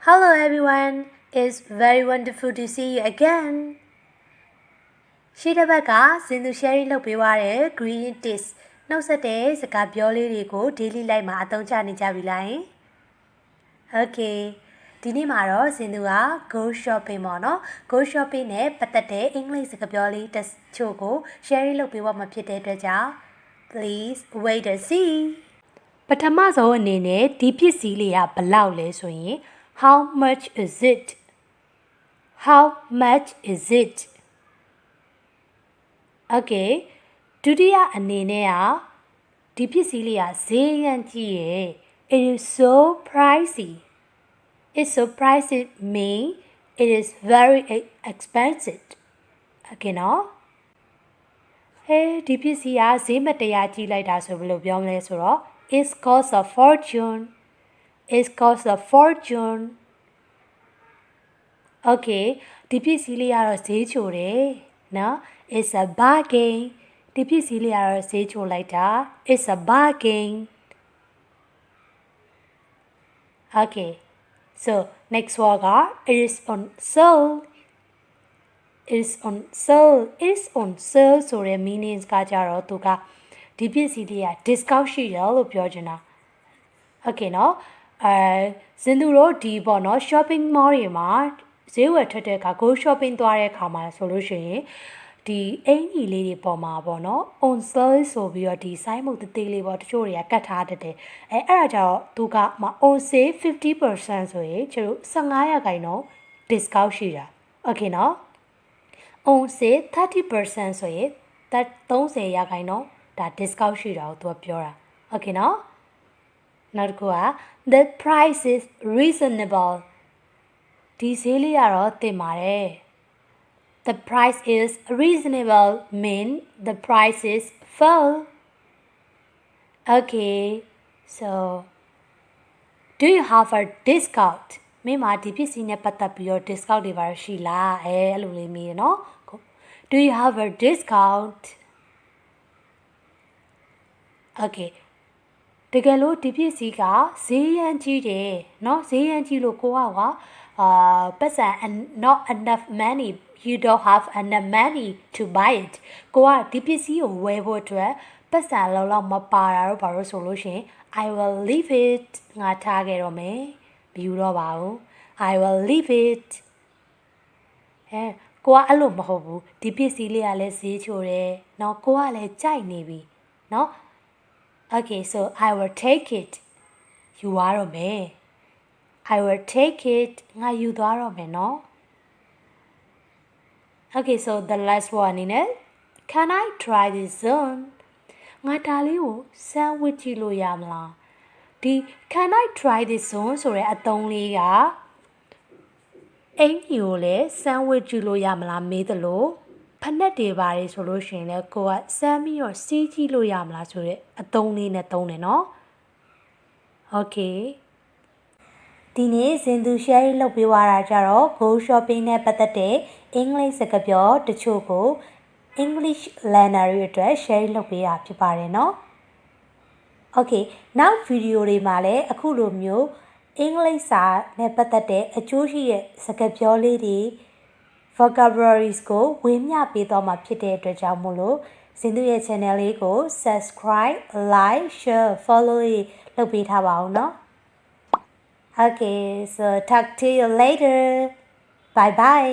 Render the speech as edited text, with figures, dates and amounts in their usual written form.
Hello everyone, it's very wonderful to see you again. ရှေ့တစ်ပတ်ကစင်သူ sharing လုပ်ပေးသွားတဲ့ green tips နှုတ်ဆက်တဲ့စကားပြောလေးတွေကို daily life မှာအသုံးချနေကြပြီလားယင် Okay ဒီနေ့မှာတော့စင်သူက go shopping ပေါ့နော် go shopping နဲ့ပတ်သက်တဲ့အင်္ဂလိပ်စကားပြောလေးတချို့ကို sharing လုပ်ပေးသွားမှာဖြစ်တဲ့အတွက်ကြောင့် please wait and see ပထမဆုံးအနေနဲ့ဒီပစ္စည်းလေးကဘယ်လောက်လဲဆိုရင်How much is it? How much is it? Okay. ဒုတိယအနေနဲ့ကဒီပစ္စည်းလေးကဈေးရမ်းကြီးရယ် It is so pricey. It's so pricey mean it is very expensive. Okay နော်ဒီပစ္စည်းကဈေးမတရားကြီးလိုက်တာဆိုဘယ်လိုပြောမလဲဆိုတော့ It costs a fortune.It costs a fortune. Okay, ဒီပစ္စည်းလေးကတော့ဈေးချိုတယ်နော် It's a bargain. ဒီပစ္စည်းလေးကတော့ဈေးချိုလိုက်တာ It's a bargain. Okay. So, next word က it is on sale. It is on sale. It is on sale ဆိုတဲ့ meanings ကကြတော့သူကဒီပစ္စည်းလေးက discount ရှိတယ်လို့ပြောချင်တာ Okay နော်စင်သူတို့ဒီပေါ့နော် shopping mall တွေမှာဈေးဝယ်ထွက်တဲ့အခါ go shopping သွားတဲ့အခါမှာဆိုလို့ရှိရင်ဒီအင်ကြီးလေးတွေပေါ်မှာပေါ့နော် on sale ဆိုပြီးတော့ဒီစိုင်းမုတ်သေးလေးပေါ့တချို့တွေကကတ်ထားတတ်တယ်အဲ့ဒါကြောင့်သူက on sale 50% ဆိုရင်ကျတို့15% discount ရှိတာ Okay နော် on sale 30% ဆိုရင်30%ဒါ discount ရှိတာကိုသူကပြောတာ Okay နော်နောက်တစ်ခုက the price is reasonable ဒီဈေးလေးကတော့တင်ပါတယ် the price is reasonable mean the price is full Okay so do you have a discount မင်းမဒီပစ္စည်းနဲ့ပတ်သက်ပြီးတော့ discount တွေပါရှိလားအဲ့လိုလေးမေးနော် do you have a discount Okayတကယ်လို့ဒီပစ္စည်းကဈေးရမ်းကြီးတယ်เนาะဈေးရမ်းကြီးလို့ကိုကပတ်စံ not enough money you don't have enough money to buy it ကိုကဒီပစ္စည်းကိုဝယ်ဖို့အတွက်ပတ်စံလောက်မပါတာတော့ဘာလို့ဆိုလို့ရှင် I will leave it ငါထားခဲ့တော့မယ်မယူတော့ပါဘူး I will leave it ကိုကအဲ့လိုမဟုတ်ဘူးဒီပစ္စည်းလေးကလည်းဈေးချိုတယ်เนาะကိုကလည်းကြိုက်နေပြီเนาะOkay, so I will take it. You are a man. I will take it. Nga you are a man, no? Okay, so the last one in it. Can I try this on? Nga tali wo sandwich lo yamla. Di can I try this on? Sorry, atong li ga. Ain yo le sandwich lo yamla me de lo.ဖက်နဲ့တွေပါတယ်ဆိုလို့ရှိရင်လည်းကိုကစမ်းပြီးတော့စီးကြည့်လို့ရမလားဆိုတဲ့အသုံးလေးနဲ့သုံးတယ်နော် Okay ဒီနေ့စင်သူ sharing လုပ်ပေးသွားတာကြတော့ go shopping နဲ့ပတ်သက်တဲ့အင်္ဂလိပ်စကားပြောတချို့ကို English learner တွေအတွက် sharing လုပ်ပေးတာဖြစ်ပါတယ်နော် Okay နောက်ဗီဒီယိုတွေမှာလည်းအခုလိုမျိုးအင်္ဂလိပ်စာနဲ့ပတ်သက်တဲ့အကျိုးရှိတဲ့စကားပြောလေးတွေvocabularies ကိုဝေမျှပေးတော့မှာဖြစ်တဲ့အတွက်ကြောင့်မို့လို့စင်သူရဲ့ channel လေးကို subscribe like share follow လုပ်ပေးထားပါအောင်เนาะ Okay so talk to you later bye bye